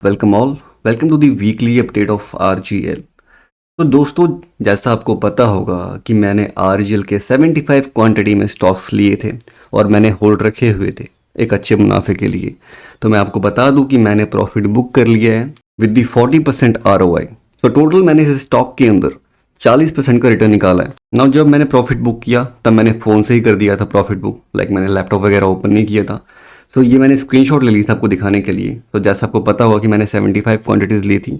Welcome all. Welcome to the weekly update of RGL. तो दोस्तों, जैसा आपको पता होगा कि मैंने आरजीएल के 75 क्वांटिटी में स्टॉक्स लिए थे और मैंने होल्ड रखे हुए थे एक अच्छे मुनाफे के लिए। तो मैं आपको बता दूं कि मैंने प्रॉफिट बुक कर लिया है विद दी 40% ROI। तो टोटल मैंने इस स्टॉक के अंदर 40% का रिटर्न निकाला है ना। जब मैंने प्रॉफिट बुक किया तब मैंने फ़ोन से ही कर दिया था प्रॉफिट बुक, मैंने लैपटॉप वगैरह ओपन नहीं किया था। सो ये मैंने स्क्रीनशॉट ले ली था आपको दिखाने के लिए। तो जैसा आपको पता होगा कि मैंने 75 क्वांटिटीज़ ली थी,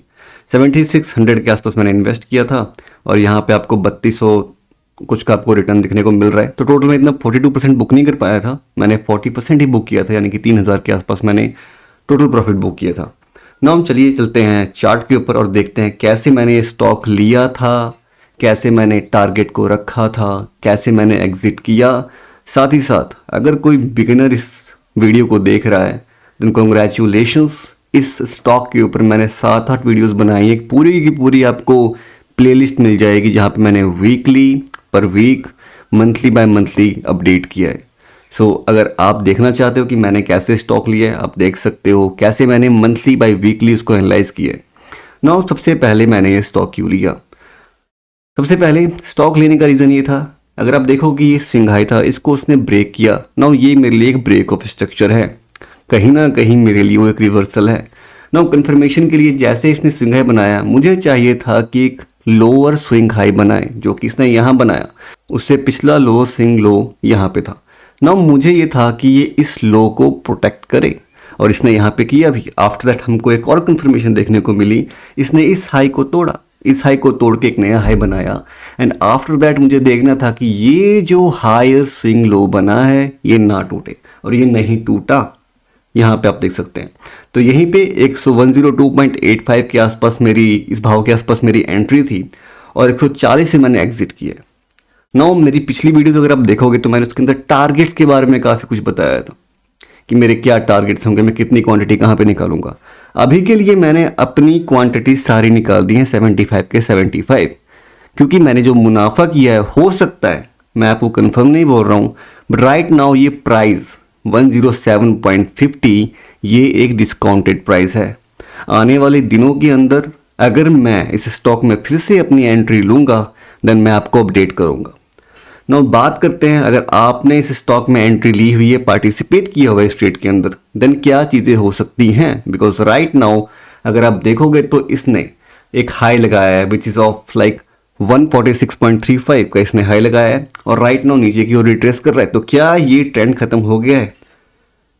7600 के आसपास मैंने इन्वेस्ट किया था और यहाँ पे आपको 3200 कुछ का आपको रिटर्न दिखने को मिल रहा है। तो टोटल में इतना 42% बुक नहीं कर पाया था, मैंने 40% ही बुक किया था, यानी कि 3000 के आसपास मैंने टोटल प्रॉफिट बुक किया था। ना हम चलिए चलते हैं चार्ट के ऊपर और देखते हैं कैसे मैंने ये स्टॉक लिया था, कैसे मैंने टारगेट को रखा था, कैसे मैंने एग्जिट किया। साथ ही साथ अगर कोई बिगिनर इस वीडियो को देख रहा है देन कॉन्ग्रेचुलेशंस। इस स्टॉक के ऊपर मैंने 7-8 वीडियोस बनाई है, एक पूरी की पूरी आपको प्लेलिस्ट मिल जाएगी जहाँ पे मैंने weekly per week, monthly bimonthly update किया है। सो अगर आप देखना चाहते हो कि मैंने कैसे स्टॉक लिया है, आप देख सकते हो कैसे मैंने मंथली बाय वीकली उसको एनालाइज किया है। नाउ सबसे पहले मैंने ये स्टॉक क्यों लिया? सबसे पहले स्टॉक लेने का रीज़न ये था, अगर आप देखो कि ये स्विंग हाई था, इसको उसने ब्रेक किया। नाउ ये मेरे लिए एक ब्रेक ऑफ स्ट्रक्चर है, कहीं ना कहीं मेरे लिए वो एक रिवर्सल है। नाउ कंफर्मेशन के लिए जैसे इसने स्विंग हाई बनाया, मुझे चाहिए था कि एक लोअर स्विंग हाई बनाए, जो कि इसने यहाँ बनाया। उससे पिछला लोअर स्विंग लो यहाँ पे था। नाउ मुझे ये था कि ये इस लो को प्रोटेक्ट करे और इसने यहाँ पे किया भी। आफ्टर दैट हमको एक और कंफर्मेशन देखने को मिली, इसने इस हाई को तोड़ा, इस हाई को तोड़ के एक नया हाई बनाया। एंड आफ्टर दैट मुझे देखना था कि ये जो हायर स्विंग लो बना है ये ना टूटे, और ये नहीं टूटा। यहाँ पे आप देख सकते हैं। तो यहीं पे 102.85 के आसपास मेरी, इस भाव के आसपास मेरी एंट्री थी और 140 से मैंने एग्जिट किया। नाउ मेरी पिछली वीडियोस अगर आप देखोगे तो मैंने उसके अंदर टारगेट्स के बारे में काफ़ी कुछ बताया था कि मेरे क्या टारगेट्स होंगे, मैं कितनी क्वांटिटी कहाँ पे निकालूंगा। अभी के लिए मैंने अपनी क्वांटिटी सारी निकाल दी है 75 के 75, क्योंकि मैंने जो मुनाफा किया है, हो सकता है, मैं आपको कंफर्म नहीं बोल रहा हूँ, बट राइट नाउ ये प्राइस 107.50 ये एक डिस्काउंटेड प्राइस है। आने वाले दिनों के अंदर अगर मैं इस स्टॉक में फिर से अपनी एंट्री लूँगा देन मैं आपको अपडेट करूँगा। नाउ बात करते हैं, अगर आपने इस स्टॉक में एंट्री ली हुई है, पार्टिसिपेट किया हुआ है इस ट्रेड के अंदर, देन क्या चीज़ें हो सकती हैं। बिकॉज राइट नाउ अगर आप देखोगे तो इसने एक हाई लगाया है विच इज़ ऑफ 146.35 का इसने हाई लगाया है और राइट नाउ नीचे की ओर रिट्रेस कर रहा है। तो क्या ये ट्रेंड खत्म हो गया है?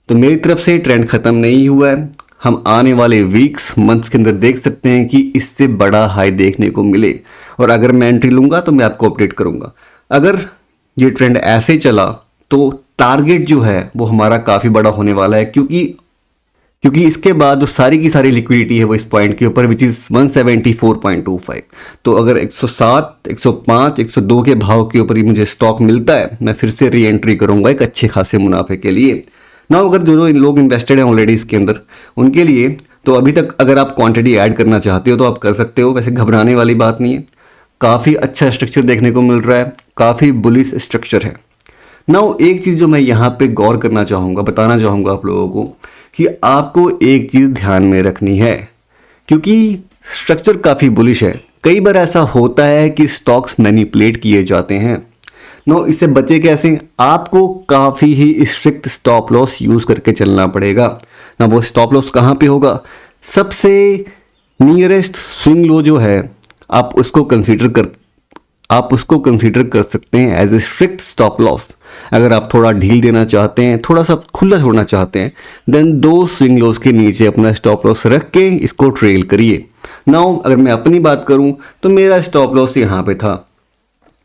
तो मेरी तरफ से ट्रेंड खत्म नहीं हुआ है। हम आने वाले वीक्स, मंथ्स के अंदर देख सकते हैं कि इससे बड़ा हाई देखने को मिले, और अगर मैं एंट्री लूँगा तो मैं आपको अपडेट करूँगा। अगर ये ट्रेंड ऐसे चला तो टारगेट जो है वो हमारा काफ़ी बड़ा होने वाला है, क्योंकि इसके बाद जो सारी की सारी लिक्विडिटी है वो इस पॉइंट के ऊपर विच इज़ 174.25। तो अगर 107, 105, 102 के भाव के ऊपर ही मुझे स्टॉक मिलता है, मैं फिर से री एंट्री करूँगा एक अच्छे खासे मुनाफे के लिए। ना अगर जो लोग इन्वेस्टेड हैं ऑलरेडी इसके अंदर, उनके लिए तो अभी तक अगर आप क्वांटिटी ऐड करना चाहते हो तो आप कर सकते हो। वैसे घबराने वाली बात नहीं है, काफ़ी अच्छा स्ट्रक्चर देखने को मिल रहा है, काफ़ी बुलिश स्ट्रक्चर है। नाउ एक चीज़ जो मैं यहाँ पे गौर करना चाहूँगा, बताना चाहूँगा आप लोगों को, कि आपको एक चीज़ ध्यान में रखनी है, क्योंकि स्ट्रक्चर काफ़ी बुलिश है। कई बार ऐसा होता है कि स्टॉक्स मैनिपुलेट किए जाते हैं। नो, इससे बचे कैसे? आपको काफ़ी ही स्ट्रिक्ट स्टॉप लॉस यूज़ करके चलना पड़ेगा ना। वो स्टॉप लॉस कहाँ पे होगा? सबसे नियरेस्ट स्विंग लो जो है आप उसको कंसीडर कर सकते हैं as a strict stop loss. अगर आप थोड़ा ढील देना चाहते हैं, थोड़ा सा खुला छोड़ना चाहते हैं, देन 2 स्विंग लॉस के नीचे अपना स्टॉप लॉस रख के इसको ट्रेल करिए। नाउ अगर मैं अपनी बात करूं तो मेरा स्टॉप लॉस यहाँ पे था,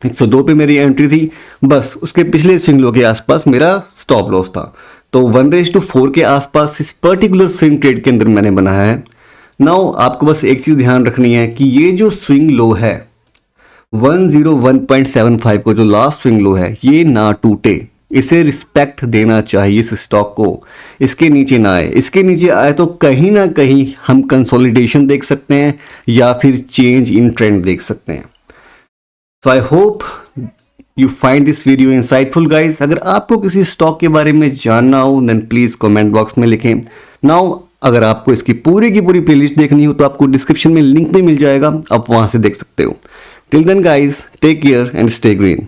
102 पे मेरी एंट्री थी, बस उसके पिछले स्विंग लो के आसपास मेरा स्टॉप लॉस था। तो 1:4 के आसपास इस पर्टिकुलर स्विंग ट्रेड के अंदर मैंने बनाया है। नाउ आपको बस एक चीज़ ध्यान रखनी है कि ये जो स्विंग लो है 101.75 को, जो लास्ट स्विंग लो है, ये ना टूटे, इसे रिस्पेक्ट देना चाहिए इस स्टॉक को। इसके नीचे ना आए, इसके नीचे आए तो कहीं ना कहीं हम कंसोलिडेशन देख सकते हैं या फिर चेंज इन ट्रेंड देख सकते हैं। So I hope you find this video insightful guys. अगर आपको किसी स्टॉक के बारे में जानना हो देन प्लीज़ कमेंट बॉक्स में लिखें। नाउ अगर आपको इसकी पूरी की पूरी प्लेलिस्ट देखनी हो तो आपको डिस्क्रिप्शन में लिंक भी मिल जाएगा, आप वहां से देख सकते हो। Till then guys, take care and stay green.